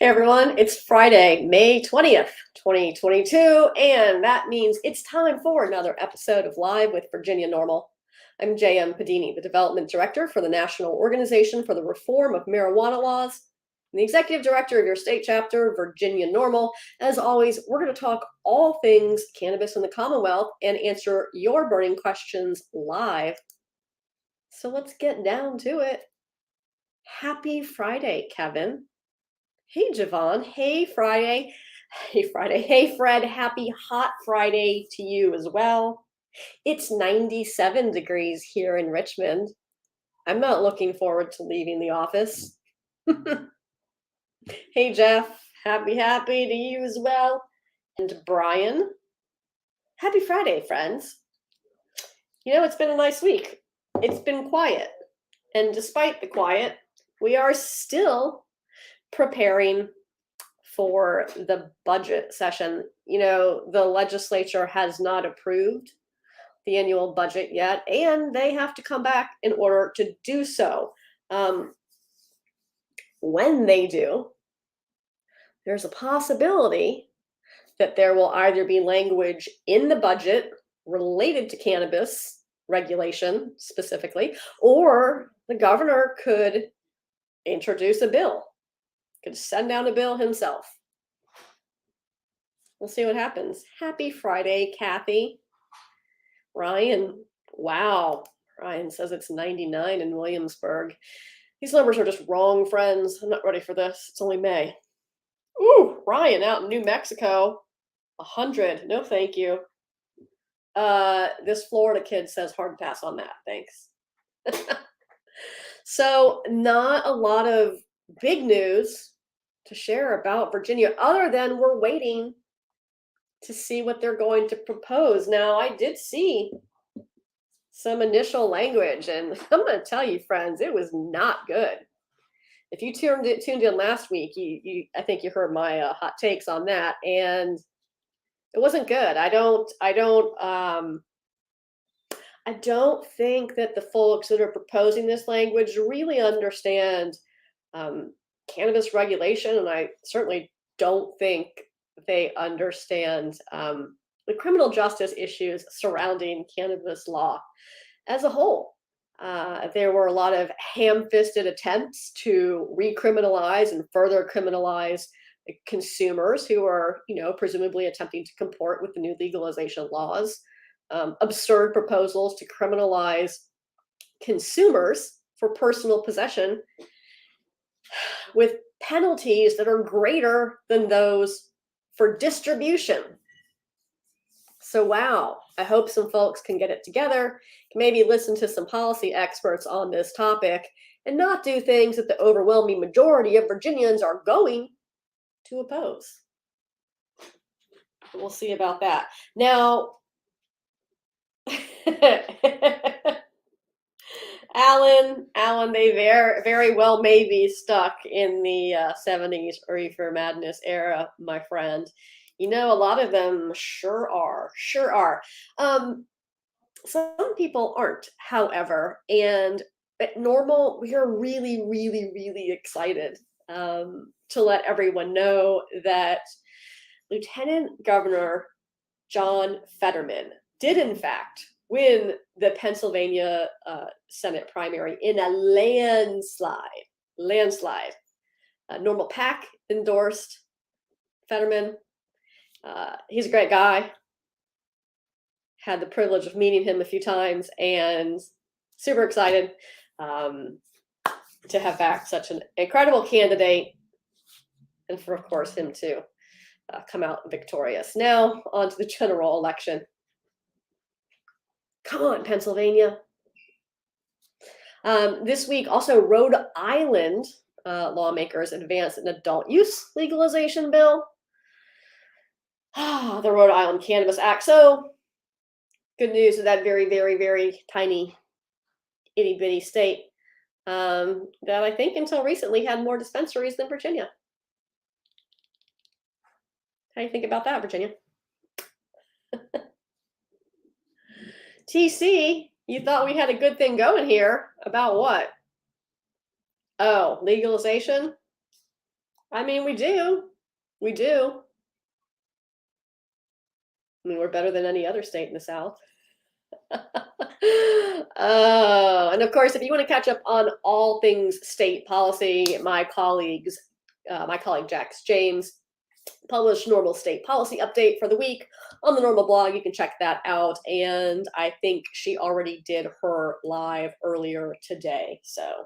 everyone, it's Friday, May 20th, 2022, and that means it's time for another episode of Live with Virginia NORML. I'm J.M. Padini, the Development Director for the National Organization for the Reform of Marijuana Laws, and the Executive Director of your state chapter, Virginia NORML. As always, we're going to talk all things cannabis in the Commonwealth and answer your burning questions live. So let's get down to it. Happy Friday, Kevin. Hey, Javon. Hey, Friday. Hey, Friday. Hey, Fred. Happy hot Friday to you as well. It's 97 degrees here in Richmond. I'm not looking forward to leaving the office. Hey, Jeff. Happy to you as well. And Brian. Happy Friday, friends. You know, it's been a nice week. It's been quiet. And despite the quiet, we are still preparing for the budget session. You know, the legislature has not approved the annual budget yet, and they have to come back in order to do so. When they do, there's a possibility that there will either be language in the budget related to cannabis regulation specifically, or the governor could introduce a bill. Could send down a bill himself. We'll see what happens. Happy Friday, Kathy. Ryan, wow. Ryan says it's 99 in Williamsburg. These numbers are just wrong, friends. I'm not ready for this. It's only May. Ooh, Ryan out in New Mexico. 100. No, thank you. This Florida kid says hard pass on that. Thanks. So not a lot of big news to share about Virginia, other than we're waiting to see what they're going to propose. Now, I did see some initial language, and I'm going to tell you, friends, it was not good. If you tuned in last week, I think you heard my hot takes on that, and it wasn't good. I don't think that the folks that are proposing this language really understand cannabis regulation, and I certainly don't think they understand the criminal justice issues surrounding cannabis law as a whole. There were a lot of ham-fisted attempts to recriminalize and further criminalize consumers who are, presumably attempting to comport with the new legalization laws. Absurd proposals to criminalize consumers for personal possession with penalties that are greater than those for distribution. So, wow, I hope some folks can get it together, can maybe listen to some policy experts on this topic, and not do things that the overwhelming majority of Virginians are going to oppose. We'll see about that. Now, Alan, they very well may be stuck in the 70s reefer madness era, my friend. You know, a lot of them sure are. Some people aren't, however, and at NORML, we are really excited to let everyone know that Lieutenant Governor John Fetterman did, in fact, win the Pennsylvania Senate primary in a landslide. NORML PAC endorsed Fetterman. He's a great guy. Had the privilege of meeting him a few times, and super excited to have back such an incredible candidate, and for, of course, him to come out victorious. Now, on to the general election. Come on, Pennsylvania. This week, also, Rhode Island lawmakers advanced an adult use legalization bill. The Rhode Island Cannabis Act. So, good news to that very tiny, itty-bitty state that I think until recently had more dispensaries than Virginia. How do you think about that, Virginia? TC, you thought we had a good thing going here. About what? Oh, legalization? I mean, we do. We do. I mean, we're better than any other state in the South. And of course, if you want to catch up on all things state policy, my colleague Jax James published NORML state policy update for the week on the NORML blog. You can check that out. And I think she already did her live earlier today. So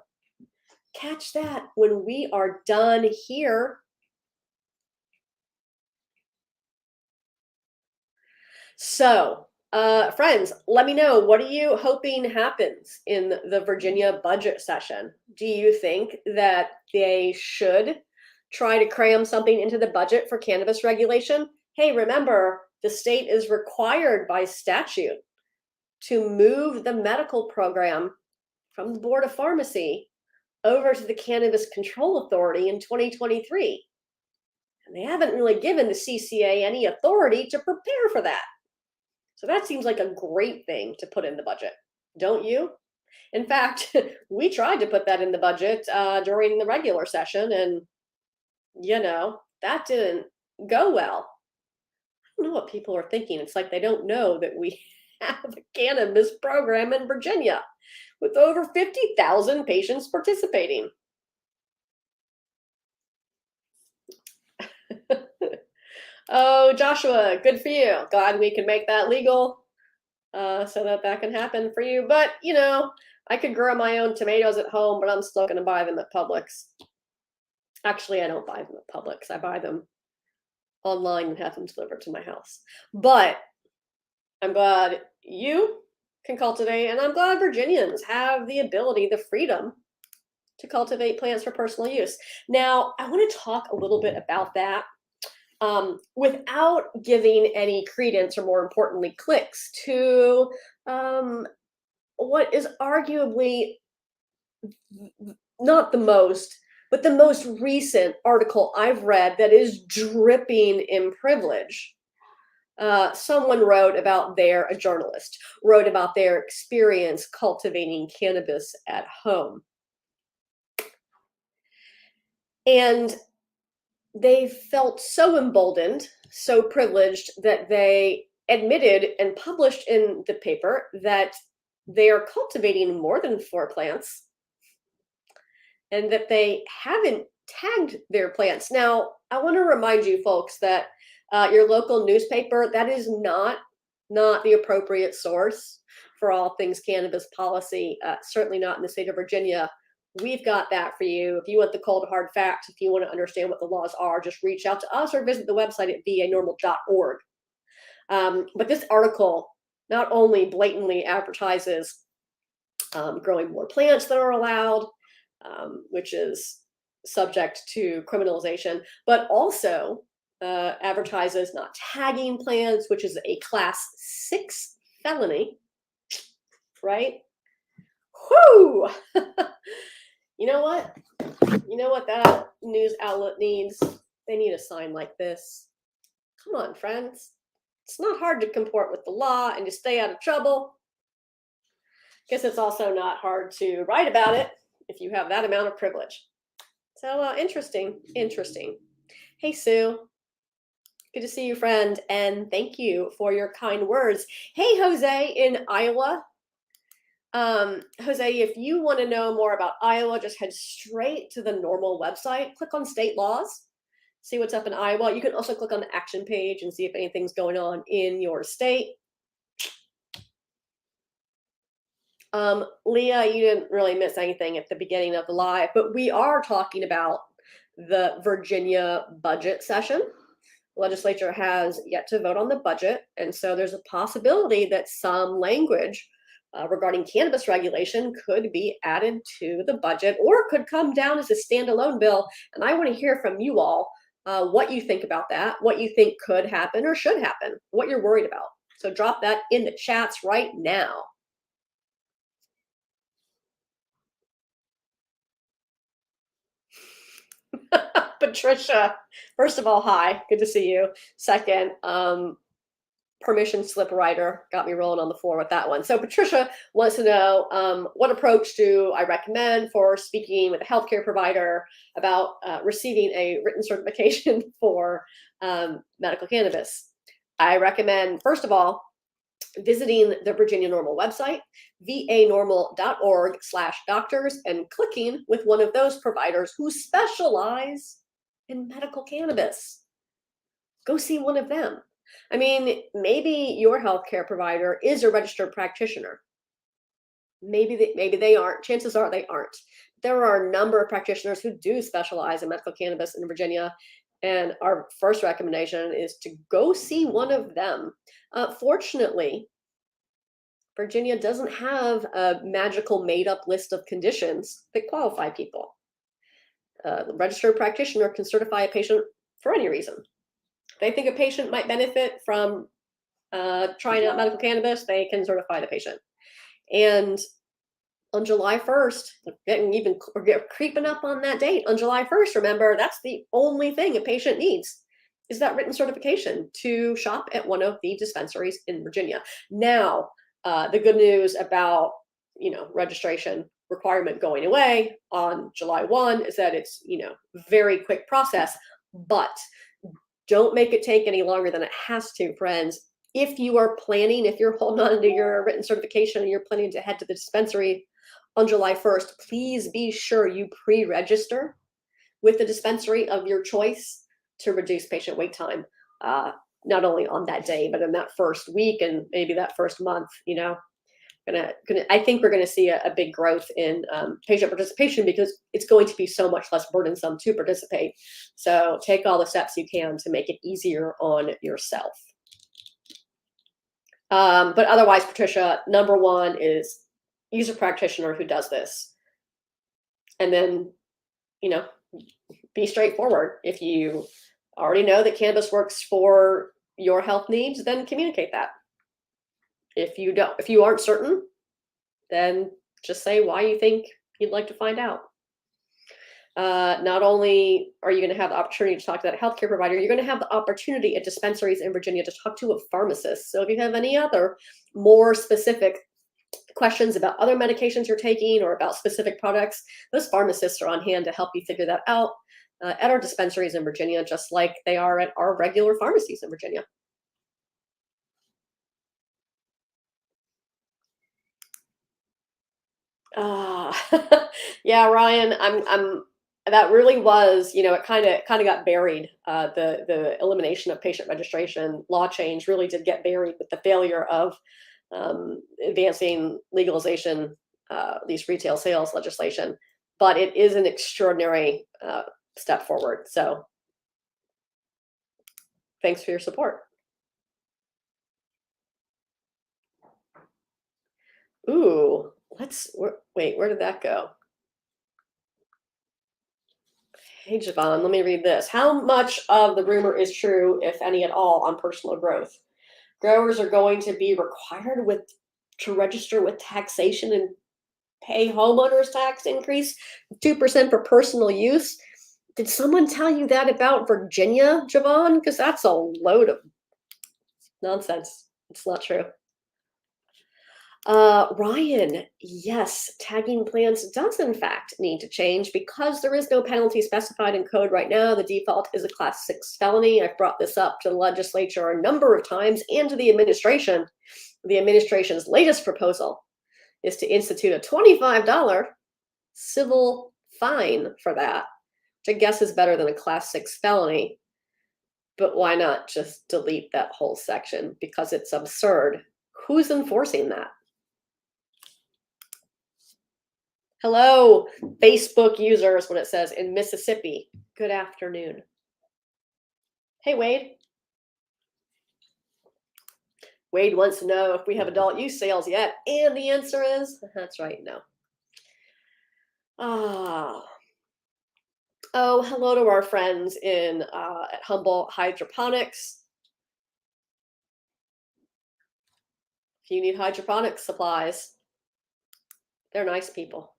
catch that when we are done here. So, friends, let me know, what are you hoping happens in the Virginia budget session? Do you think that they should try to cram something into the budget for cannabis regulation? Hey, remember, the state is required by statute to move the medical program from the Board of Pharmacy over to the Cannabis Control Authority in 2023. And they haven't really given the CCA any authority to prepare for that. So that seems like a great thing to put in the budget, don't you? In fact, we tried to put that in the budget during the regular session, and that didn't go well. I don't know what people are thinking. It's like they don't know that we have a cannabis program in Virginia with over 50,000 patients participating. Oh, Joshua, good for you. Glad we can make that legal so that can happen for you. But, I could grow my own tomatoes at home, but I'm still going to buy them at Publix. Actually, I don't buy them at Publix. I buy them online and have them delivered to my house. But I'm glad you can cultivate, and I'm glad Virginians have the ability, the freedom to cultivate plants for personal use. Now, I want to talk a little bit about that without giving any credence, or more importantly, clicks to what is arguably not the most, but the most recent article I've read that is dripping in privilege. Someone wrote about a journalist wrote about their experience cultivating cannabis at home. And they felt so emboldened, so privileged, that they admitted and published in the paper that they are cultivating more than 4 plants and that they haven't tagged their plants. Now, I want to remind you folks that your local newspaper, that is not the appropriate source for all things cannabis policy, certainly not in the state of Virginia. We've got that for you. If you want the cold hard facts, if you want to understand what the laws are, just reach out to us or visit the website at vanormal.org. But this article not only blatantly advertises growing more plants than are allowed, which is subject to criminalization, but also advertises not tagging plants, which is a class 6 felony, right? Whoo! You know what? You know what that news outlet needs? They need a sign like this. Come on, friends. It's not hard to comport with the law and to stay out of trouble. Guess it's also not hard to write about it if you have that amount of privilege. So interesting. Hey, Sue. Good to see you, friend, and thank you for your kind words. Hey, Jose in Iowa. Jose, if you want to know more about Iowa, just head straight to the NORML website, click on state laws, see what's up in Iowa. You can also click on the action page and see if anything's going on in your state. Leah, you didn't really miss anything at the beginning of the live, but we are talking about the Virginia budget session. The legislature has yet to vote on the budget, and so there's a possibility that some language regarding cannabis regulation could be added to the budget, or could come down as a standalone bill. And I want to hear from you all what you think about that, what you think could happen or should happen, what you're worried about. So drop that in the chats right now. Patricia, first of all, hi, good to see you. Second, permission slip writer got me rolling on the floor with that one. So Patricia wants to know, what approach do I recommend for speaking with a healthcare provider about receiving a written certification for medical cannabis? I recommend, first of all, visiting the Virginia NORML website, vanormal.org/doctors, and clicking with one of those providers who specialize in medical cannabis. Go see one of them. I mean, maybe your healthcare provider is a registered practitioner. Maybe they aren't. Chances are they aren't. There are a number of practitioners who do specialize in medical cannabis in Virginia, and our first recommendation is to go see one of them. Fortunately, Virginia doesn't have a magical made-up list of conditions that qualify people. The registered practitioner can certify a patient for any reason. If they think a patient might benefit from trying out medical cannabis, they can certify the patient. And on July 1st, we're creeping up on that date. On July 1st, remember, that's the only thing a patient needs is that written certification to shop at one of the dispensaries in Virginia. Now, the good news about, registration requirement going away on July 1 is that it's, very quick process, but don't make it take any longer than it has to, friends. If you're holding on to your written certification and you're planning to head to the dispensary on July 1st, please be sure you pre-register with the dispensary of your choice to reduce patient wait time, not only on that day, but in that first week and maybe that first month. I think we're going to see a big growth in patient participation because it's going to be so much less burdensome to participate. So take all the steps you can to make it easier on yourself. But otherwise, Patricia, number one is use a practitioner who does this. And then, be straightforward. If you already know that cannabis works for your health needs, then communicate that. If you aren't certain, then just say why you think you'd like to find out. Not only are you going to have the opportunity to talk to that healthcare provider, you're going to have the opportunity at dispensaries in Virginia to talk to a pharmacist. So if you have any other more specific questions about other medications you're taking or about specific products, those pharmacists are on hand to help you figure that out at our dispensaries in Virginia, just like they are at our regular pharmacies in Virginia. Yeah, Ryan, I'm that really was, it kind of got buried. The elimination of patient registration law change really did get buried with the failure of advancing legalization, these retail sales legislation. But it is an extraordinary step forward. So thanks for your support. Ooh, wait, where did that go? Hey, Javon, let me read this. How much of the rumor is true, if any at all, on personal growth? Growers are going to be required to register with taxation and pay homeowners tax increase 2% for personal use. Did someone tell you that about Virginia, Javon? Because that's a load of nonsense. It's not true. Ryan, yes, tagging plans does in fact need to change because there is no penalty specified in code right now. The default is a class 6 felony. I've brought this up to the legislature a number of times and to the administration. The administration's latest proposal is to institute a $25 civil fine for that, which I guess is better than a class 6 felony. But why not just delete that whole section? Because it's absurd. Who's enforcing that? Hello, Facebook users, what it says in Mississippi. Good afternoon. Hey, Wade. Wade wants to know if we have adult use sales yet. And the answer is, that's right, no. Oh, hello to our friends at Humboldt Hydroponics. If you need hydroponics supplies, they're nice people.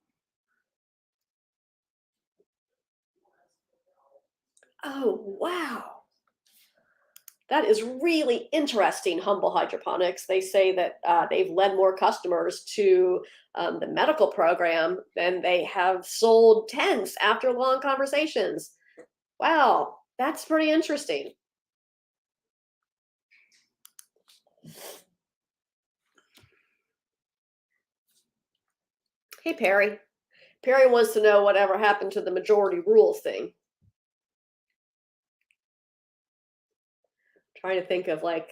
Oh, wow. That is really interesting, Humble Hydroponics. They say that they've led more customers to the medical program than they have sold tents after long conversations. Wow, that's pretty interesting. Hey, Perry. Perry wants to know whatever happened to the majority rules thing. Trying to think of like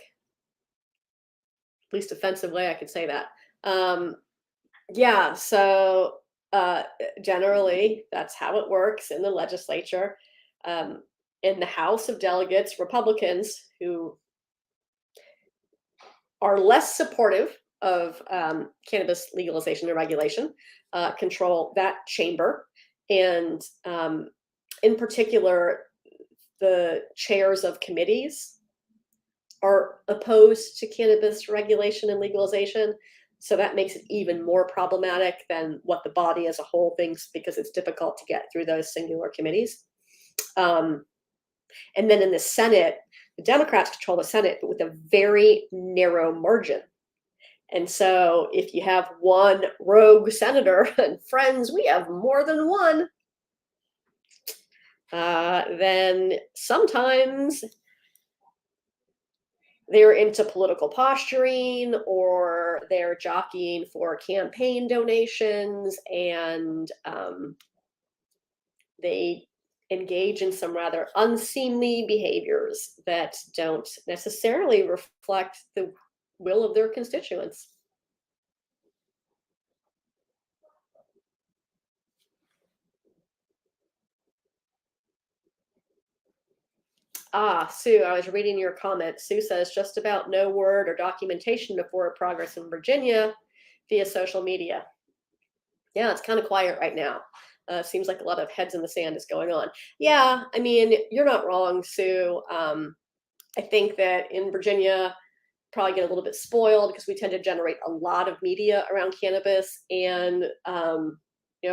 least offensive way I could say that. Yeah, so uh, generally that's how it works in the legislature. Um, in the House of Delegates, Republicans who are less supportive of cannabis legalization and regulation control that chamber. And in particular, the chairs of committees are opposed to cannabis regulation and legalization. So that makes it even more problematic than what the body as a whole thinks because it's difficult to get through those singular committees. Um, and then in the Senate, the Democrats control the Senate, but with a very narrow margin. And so if you have one rogue senator, and friends, we have more than one, then sometimes they're into political posturing or they're jockeying for campaign donations and they engage in some rather unseemly behaviors that don't necessarily reflect the will of their constituents. Ah, Sue, I was reading your comment. Sue says just about no word or documentation of forward progress in Virginia via social media. Yeah, it's kind of quiet right now. Seems like a lot of heads in the sand is going on. Yeah, I mean, you're not wrong, Sue. I think that in Virginia, probably get a little bit spoiled because we tend to generate a lot of media around cannabis. And,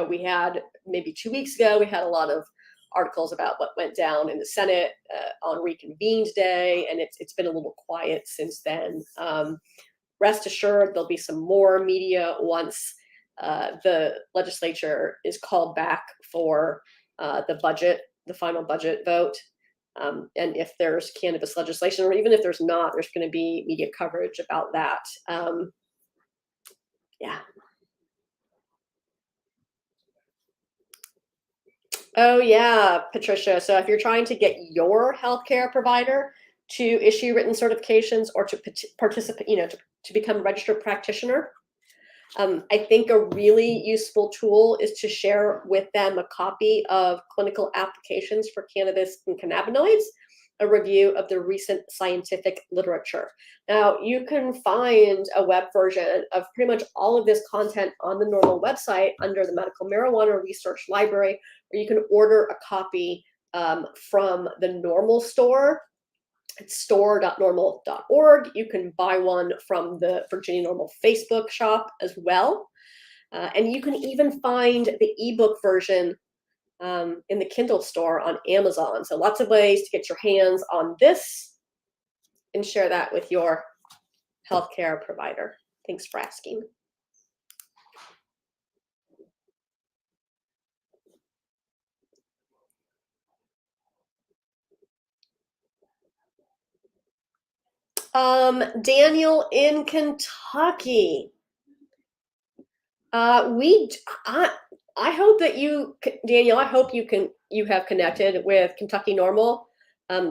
we had maybe 2 weeks ago, we had a lot of articles about what went down in the Senate on Reconvened Day, and it's been a little quiet since then. Rest assured, there'll be some more media once the legislature is called back for the final budget vote. And if there's cannabis legislation, or even if there's not, there's going to be media coverage about that. Yeah. Oh, yeah, Patricia. So if you're trying to get your healthcare provider to issue written certifications or to participate, to become a registered practitioner, I think a really useful tool is to share with them a copy of clinical applications for cannabis and cannabinoids, a review of the recent scientific literature. Now, you can find a web version of pretty much all of this content on the NORML website under the Medical Marijuana Research Library, or you can order a copy from the NORML store. It's store.norml.org. You can buy one from the Virginia NORML Facebook shop as well. And you can even find the ebook version in the Kindle store on Amazon. So lots of ways to get your hands on this and share that with your healthcare provider. Thanks for asking. Daniel in Kentucky. I hope that Daniel, I hope you have connected with Kentucky NORML.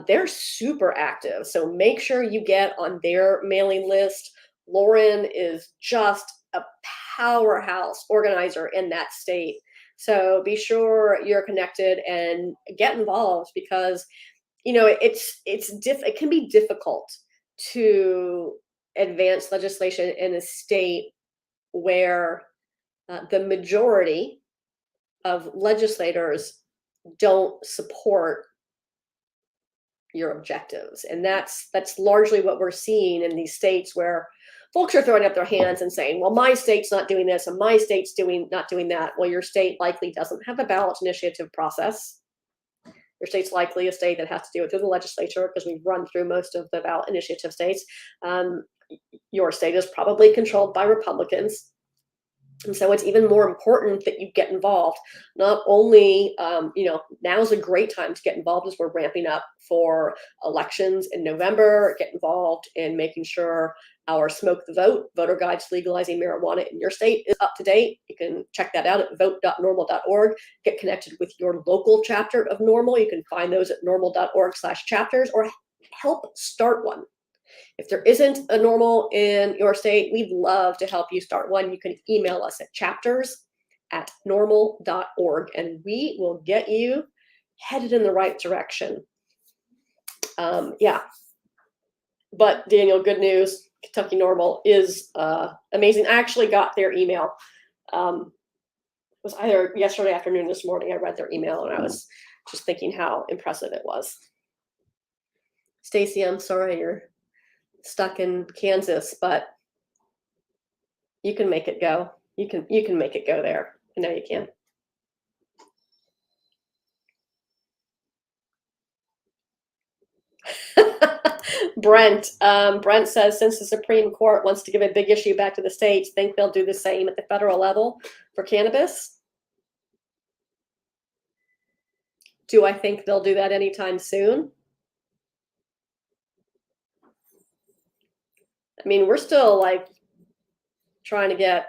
They're super active, so make sure you get on their mailing list. Lauren is just a powerhouse organizer in that state. So be sure you're connected and get involved because it can be difficult to advance legislation in a state where the majority of legislators don't support your objectives, and that's largely what we're seeing in these states where folks are throwing up their hands and saying, well, my state's not doing this and my state's not doing that. Well, your state likely doesn't have a ballot initiative process, Your state's likely a state that has to do it through the legislature because we've run through most of the ballot initiative states. Your state is probably controlled by Republicans. And so it's even more important that you get involved. Not only, now's a great time to get involved as we're ramping up for elections in November. Get involved in making sure our Smoke the Vote, voter guide to legalizing marijuana in your state is up to date. You can check that out at vote.normal.org. Get connected with your local chapter of NORML. You can find those at normal.org/chapters or help start one. If there isn't a NORML in your state, we'd love to help you start one. You can email us at chapters@normal.org and we will get you headed in the right direction. But Daniel, good news. Kentucky NORML is amazing. I actually got their email. It was either yesterday afternoon, this morning. I read their email and I was just thinking how impressive it was. Stacy, I'm sorry you're stuck in Kansas, but you can make it go. You can make it go there. I know you can. Brent says, since the Supreme Court wants to give a big issue back to the states, think they'll do the same at the federal level for cannabis? Do I think they'll do that anytime soon? I mean, we're still trying to get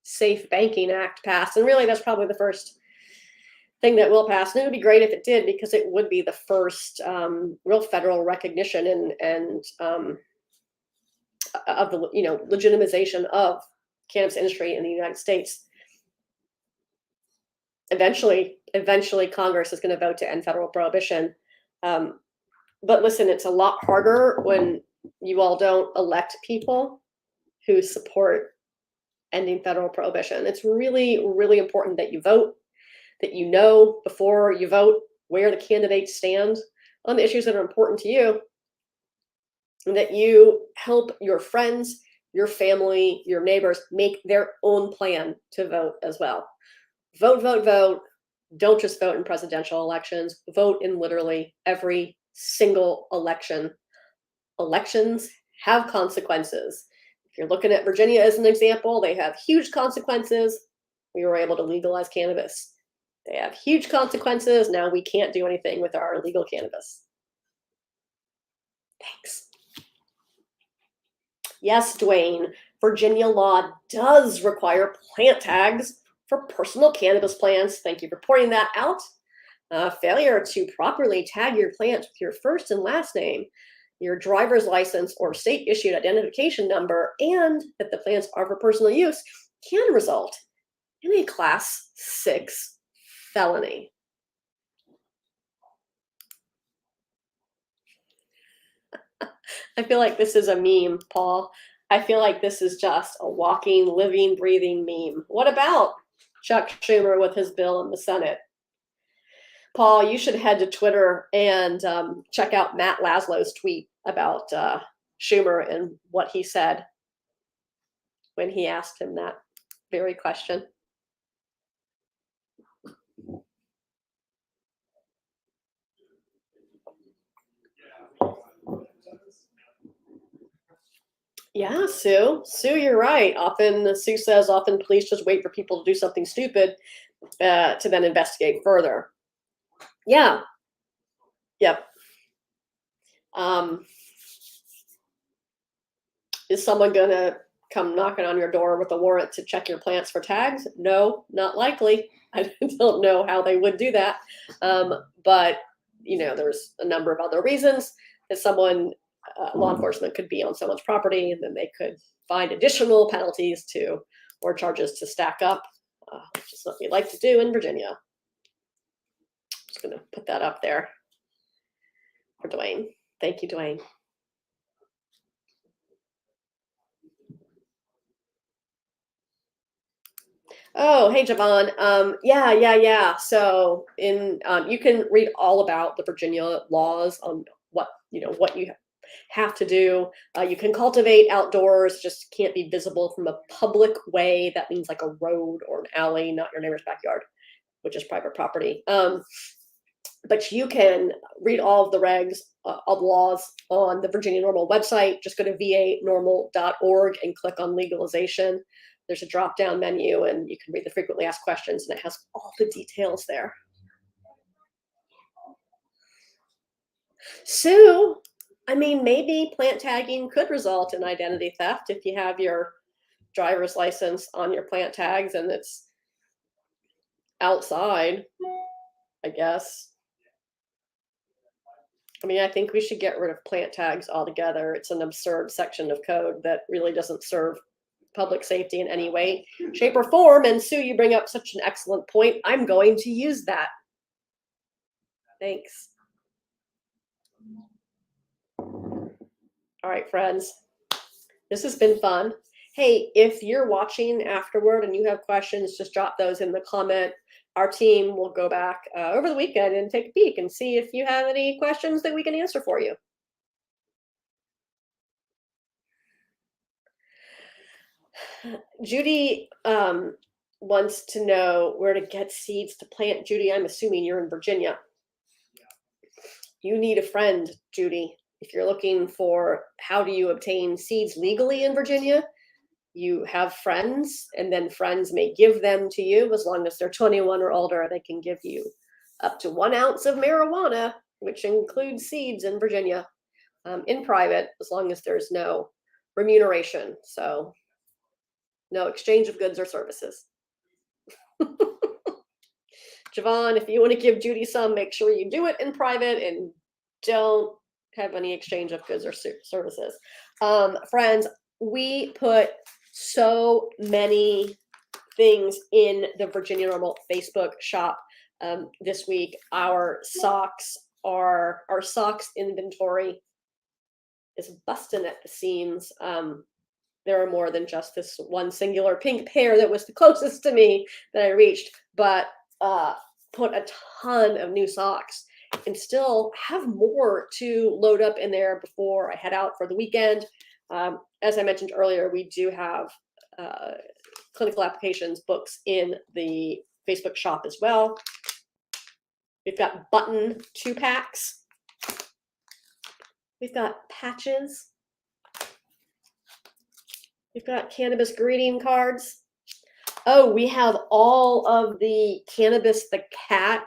Safe Banking Act passed, and really that's probably the first thing that will pass. And it would be great if it did, because it would be the first real federal recognition and of the legitimization of cannabis industry in the United States. Eventually Congress is going to vote to end federal prohibition. But listen, it's a lot harder when you all don't elect people who support ending federal prohibition. It's really, really important that you vote, that you know before you vote where the candidates stand on the issues that are important to you, and that you help your friends, your family, your neighbors make their own plan to vote as well. Vote, vote, vote. Don't just vote in presidential elections. Vote in literally every single election. Elections have consequences. If you're looking at Virginia as an example, they have huge consequences. We were able to legalize cannabis. They have huge consequences. Now we can't do anything with our illegal cannabis. Thanks. Yes, Dwayne, Virginia law does require plant tags for personal cannabis plants. Thank you for pointing that out. Failure to properly tag your plant with your first and last name, your driver's license or state-issued identification number, and that the plants are for personal use can result in a Class 6 felony. I feel like this is a meme, Paul. I feel like this is just a walking, living, breathing meme. What about Chuck Schumer with his bill in the Senate? Paul, you should head to Twitter and check out Matt Laszlo's tweet about Schumer and what he said when he asked him that very question. Yeah, Sue, you're right. Sue says, often police just wait for people to do something stupid to then investigate further. Yeah. Yep. Is someone going to come knocking on your door with a warrant to check your plants for tags? No, not likely. I don't know how they would do that. But, there's a number of other reasons that law enforcement could be on someone's property, and then they could find additional penalties or charges to stack up, which is what we like to do in Virginia. Just going to put that up there for Dwayne. Thank you, Dwayne. Oh, hey, Javon. Yeah. So you can read all about the Virginia laws on what you have to do. You can cultivate outdoors, just can't be visible from a public way. That means like a road or an alley, not your neighbor's backyard, which is private property. But you can read all of the regs, of laws on the Virginia NORML website. Just go to vanormal.org and click on legalization. There's a drop-down menu, and you can read the frequently asked questions, and it has all the details there. Sue, I mean, maybe plant tagging could result in identity theft if you have your driver's license on your plant tags and it's outside, I guess. I mean, I think we should get rid of plant tags altogether. It's an absurd section of code that really doesn't serve public safety in any way, shape, or form. And Sue, you bring up such an excellent point. I'm going to use that. Thanks. All right, friends. This has been fun. Hey, if you're watching afterward and you have questions, just drop those in the comment. Our team will go back over the weekend and take a peek and see if you have any questions that we can answer for you. Judy wants to know where to get seeds to plant. Judy, I'm assuming you're in Virginia. You need a friend, Judy. If you're looking for how do you obtain seeds legally in Virginia, you have friends, and then friends may give them to you. As long as they're 21 or older, they can give you up to 1 ounce of marijuana, which includes seeds in Virginia, in private, as long as there's no remuneration. So no exchange of goods or services. Javon, if you want to give Judy some, make sure you do it in private and don't have any exchange of goods or services. Friends, we put so many things in the Virginia NORML Facebook shop this week. Our socks inventory is busting at the seams. There are more than just this one singular pink pair that was the closest to me that I reached, but put a ton of new socks and still have more to load up in there before I head out for the weekend. As I mentioned earlier, we do have clinical applications books in the Facebook shop as well. We've got button 2-packs. We've got patches. We've got cannabis greeting cards. Oh, we have all of the Cannabis the Cat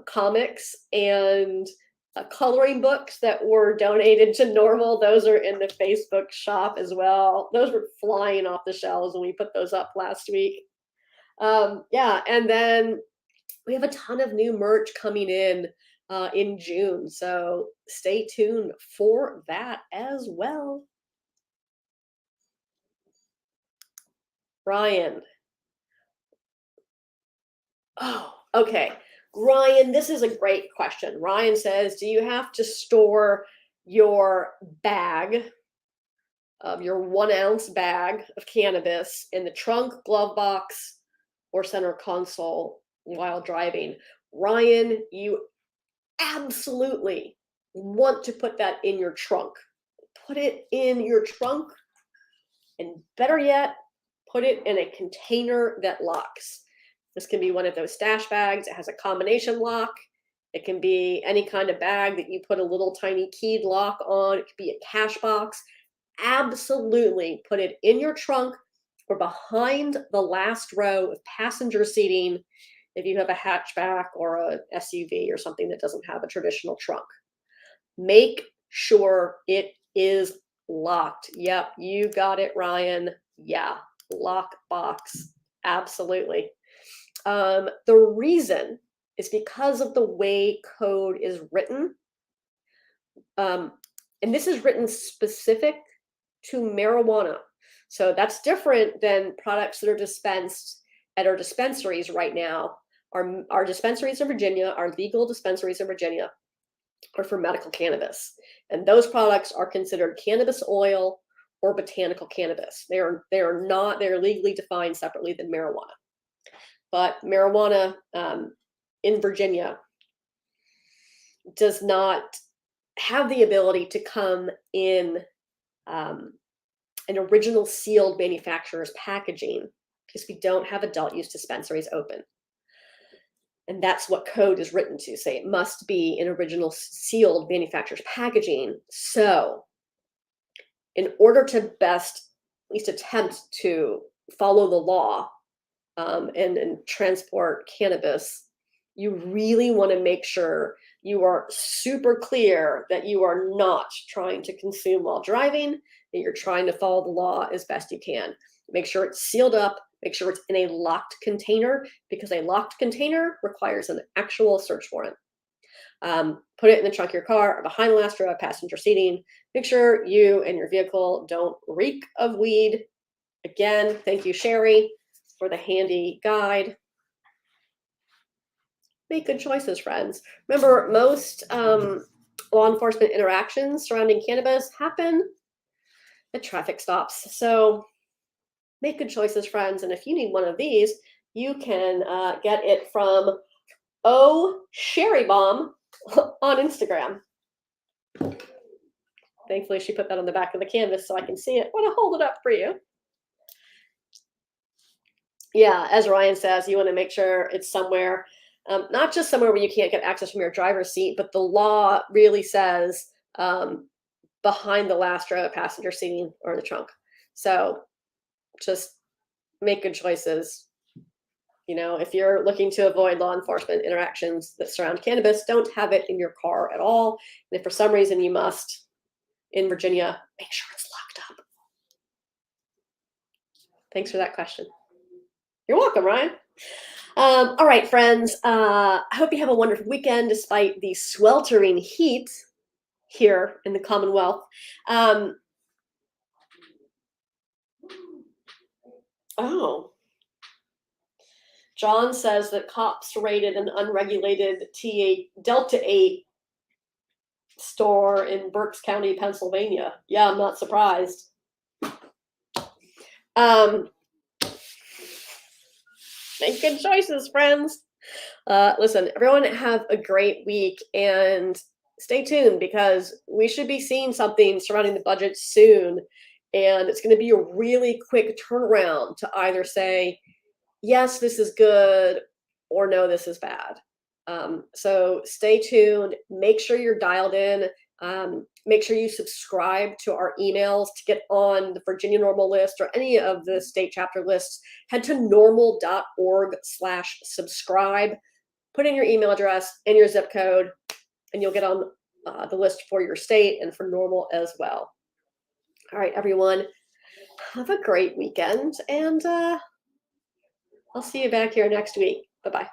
comics and coloring books that were donated to NORML. Those are in the Facebook shop as well. Those were flying off the shelves when we put those up last week. Yeah, and then we have a ton of new merch coming in June. So stay tuned for that as well. Ryan. Oh, okay. Ryan, this is a great question. Ryan says, do you have to store your bag, your 1 ounce bag of cannabis in the trunk, glove box, or center console while driving? Ryan, you absolutely want to put that in your trunk. Put it in your trunk, and better yet, put it in a container that locks. This can be one of those stash bags. It has a combination lock. It can be any kind of bag that you put a little tiny keyed lock on. It could be a cash box. Absolutely put it in your trunk or behind the last row of passenger seating if you have a hatchback or a SUV or something that doesn't have a traditional trunk. Make sure it is locked. Yep, you got it, Ryan. Yeah, lock box. Absolutely. The reason is because of the way code is written. And this is written specific to marijuana. So that's different than products that are dispensed at our dispensaries right now. Our dispensaries in Virginia, our legal dispensaries in Virginia, are for medical cannabis. And those products are considered cannabis oil or botanical cannabis. They're legally defined separately than marijuana. But marijuana in Virginia does not have the ability to come in an original sealed manufacturer's packaging because we don't have adult use dispensaries open. And that's what code is written to say. It must be in original sealed manufacturer's packaging. So in order to best, at least attempt to follow the law and transport cannabis, you really want to make sure you are super clear that you are not trying to consume while driving, that you're trying to follow the law as best you can. Make sure it's sealed up, make sure it's in a locked container, because a locked container requires an actual search warrant. Put it in the trunk of your car or behind the last row of passenger seating. Make sure you and your vehicle don't reek of weed. Again, thank you, Sherry, for the handy guide. Make good choices, friends. Remember, most law enforcement interactions surrounding cannabis happen at traffic stops. So make good choices, friends. And if you need one of these, you can get it from Sherry Bomb on Instagram. Thankfully, she put that on the back of the canvas so I can see it. I want to hold it up for you. Yeah, as Ryan says, you want to make sure it's somewhere, not just somewhere where you can't get access from your driver's seat, but the law really says behind the last row of passenger seating or the trunk. So just make good choices. You know, if you're looking to avoid law enforcement interactions that surround cannabis, don't have it in your car at all. And if for some reason you must, in Virginia, make sure it's locked up. Thanks for that question. You're welcome, Ryan. All right, friends. I hope you have a wonderful weekend despite the sweltering heat here in the Commonwealth. John says that cops raided an unregulated Delta 8 store in Berks County, Pennsylvania. Yeah, I'm not surprised. Make good choices, friends. Listen, everyone have a great week and stay tuned because we should be seeing something surrounding the budget soon. And it's going to be a really quick turnaround to either say, yes, this is good, or no, this is bad. So stay tuned. Make sure you're dialed in. Make sure you subscribe to our emails to get on the Virginia NORML list or any of the state chapter lists. Head to normal.org/subscribe. Put in your email address and your zip code, and you'll get on the list for your state and for NORML as well. All right, everyone, have a great weekend, and I'll see you back here next week. Bye-bye.